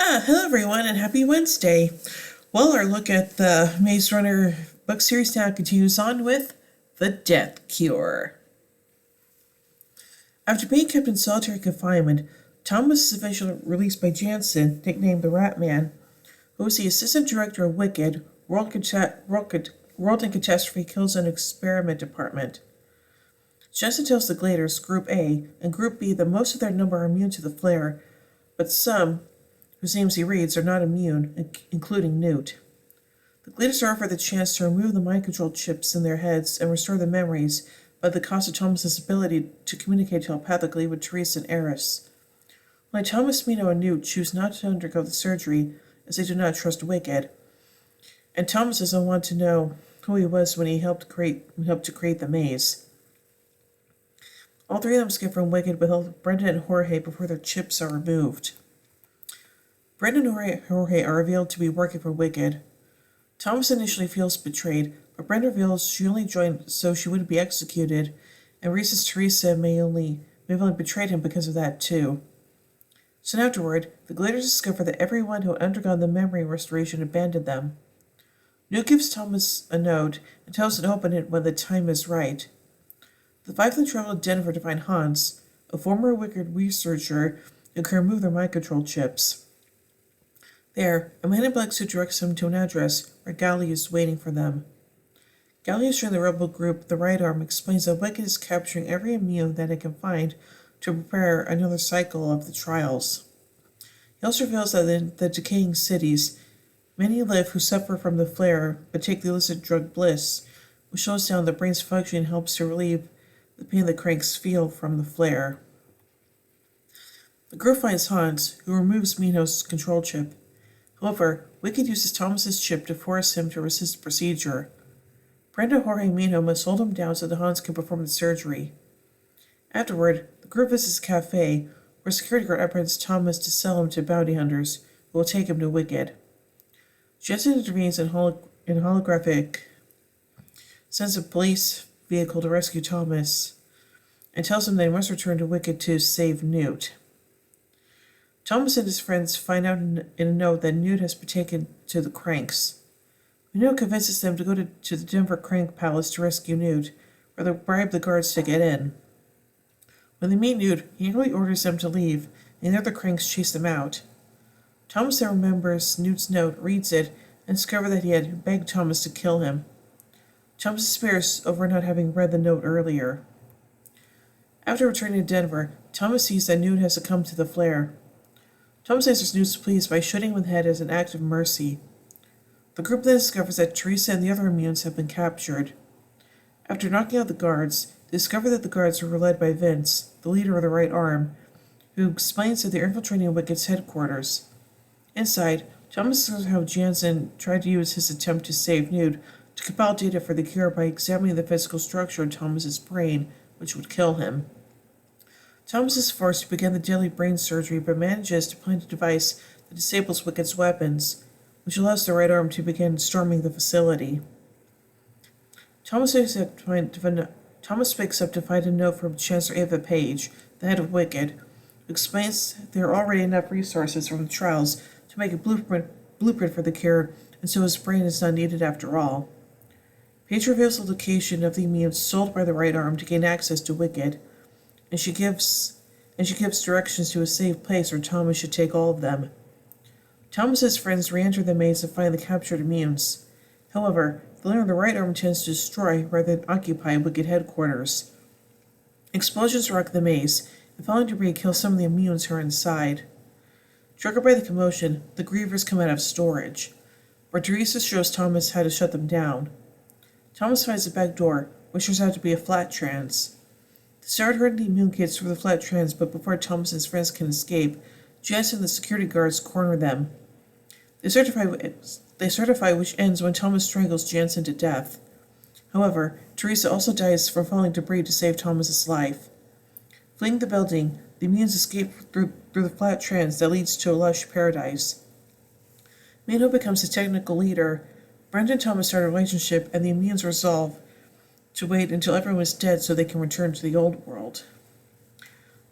Hello everyone and happy Wednesday. Well, our look at the Maze Runner book series now continues on with The Death Cure. After being kept in solitary confinement, Thomas is eventually released by Jansen, nicknamed the Rat Man, who is the assistant director of Wicked, World and Catastrophe Kills and Experiment Department. Jansen tells the Gladers, Group A, and Group B that most of their number are immune to the flare, but some, whose names he reads, are not immune, including Newt. The Gladers are offered the chance to remove the mind control chips in their heads and restore their memories, but at the cost of Thomas's ability to communicate telepathically with Teresa and Eris. Only Thomas, Mino, and Newt choose not to undergo the surgery, as they do not trust Wicked, and Thomas doesn't want to know who he was when he helped to create the maze. All three of them escape from Wicked with Brenda and Jorge before their chips are removed. Brenda and Jorge are revealed to be working for Wicked. Thomas initially feels betrayed, but Brenda reveals she only joined so she wouldn't be executed, and reasons Teresa may have only betrayed him because of that too. Soon afterward, the Gladers discover that everyone who had undergone the memory restoration abandoned them. Newt gives Thomas a note and tells him to open it when the time is right. The five of them travel to Denver to find Hans, a former Wicked researcher who can remove their mind control chips. There, a man in black suit directs them to an address where Gally is waiting for them. Gally has joined the rebel group. The Right Arm explains that Wicked is capturing every immune that it can find to prepare another cycle of the trials. He also reveals that in the decaying cities, many live who suffer from the flare but take the illicit drug Bliss, which slows down the brain's function and helps to relieve the pain the cranks feel from the flare. The group finds Hans, who removes Mino's control chip. However, Wicked uses Thomas's chip to force him to resist the procedure. Brenda, Jorge, and Mino must hold him down so that Hans can perform the surgery. Afterward, the group visits a cafe where a security guard apprehends Thomas to sell him to bounty hunters who will take him to Wicked. Jansen intervenes in holographic sends a police vehicle to rescue Thomas and tells him they must return to Wicked to save Newt. Thomas and his friends find out in a note that Newt has been taken to the Cranks. Newt convinces them to go to the Denver Crank Palace to rescue Newt, where they bribe the guards to get in. When they meet Newt, he angrily orders them to leave, and the other Cranks chase them out. Thomas then remembers Newt's note, reads it, and discovers that he had begged Thomas to kill him. Thomas despairs over not having read the note earlier. After returning to Denver, Thomas sees that Newt has succumbed to the flare. Thomas answers Newt's pleas by shooting him in the head as an act of mercy. The group then discovers that Teresa and the other immunes have been captured. After knocking out the guards, they discover that the guards were led by Vince, the leader of the Right Arm, who explains that they're infiltrating Wicked's headquarters. Inside, Thomas discovers how Jansen tried to use his attempt to save Newt to compile data for the cure by examining the physical structure of Thomas's brain, which would kill him. Thomas is forced to begin the deadly brain surgery, but manages to plant a device that disables Wicked's weapons, which allows the Right Arm to begin storming the facility. Thomas wakes up to find a note from Chancellor Ava Page, the head of Wicked, who explains there are already enough resources from the trials to make a blueprint for the cure, and so his brain is not needed after all. Page reveals the location of the immunes sold by the Right Arm to gain access to Wicked, and she gives directions to a safe place where Thomas should take all of them. Thomas's friends re-enter the maze to find the captured immunes. However, they learn the Right Arm intends to destroy rather than occupy Wicked headquarters. Explosions rock the maze, and falling debris kills some of the immunes who are inside. Triggered by the commotion, the Grievers come out of storage, where Teresa shows Thomas how to shut them down. Thomas finds a back door, which turns out to be a flat trans. They start herding the immune kits through the flat trans, but before Thomas and his friends can escape, Jansen and the security guards corner them. They certify which ends when Thomas strangles Jansen to death. However, Teresa also dies from falling debris to save Thomas's life. Fleeing the building, the immunes escape through the flat trans that leads to a lush paradise. Mino becomes the technical leader. Brenda and Thomas start a relationship, and the immunes resolve to wait until everyone is dead so they can return to the old world.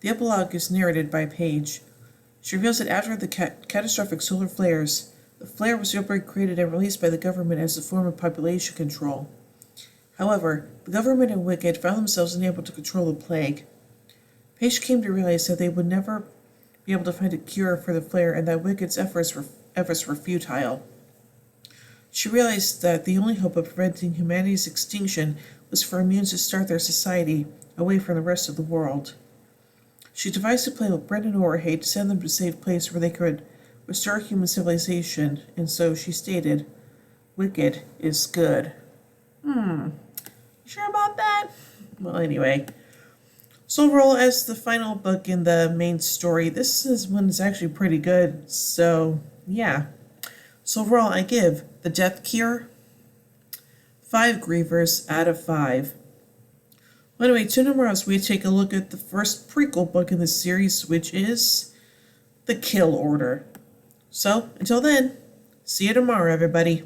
The epilogue is narrated by Paige. She reveals that after the catastrophic solar flares, the flare was created and released by the government as a form of population control. However, the government and Wicked found themselves unable to control the plague. Paige came to realize that they would never be able to find a cure for the flare and that Wicked's efforts were futile. She realized that the only hope of preventing humanity's extinction was for Immunes to start their society away from the rest of the world. She devised a plan with Brendan Orhate to send them to a safe place where they could restore human civilization, and so she stated, "Wicked is good." You sure about that? Well, anyway. So overall, as the final book in the main story, this one is actually pretty good. So, yeah. So overall, I give The Death Cure 5 Grievers out of 5. Well, anyway, tomorrow we take a look at the first prequel book in the series, which is The Kill Order. So, until then, see you tomorrow, everybody.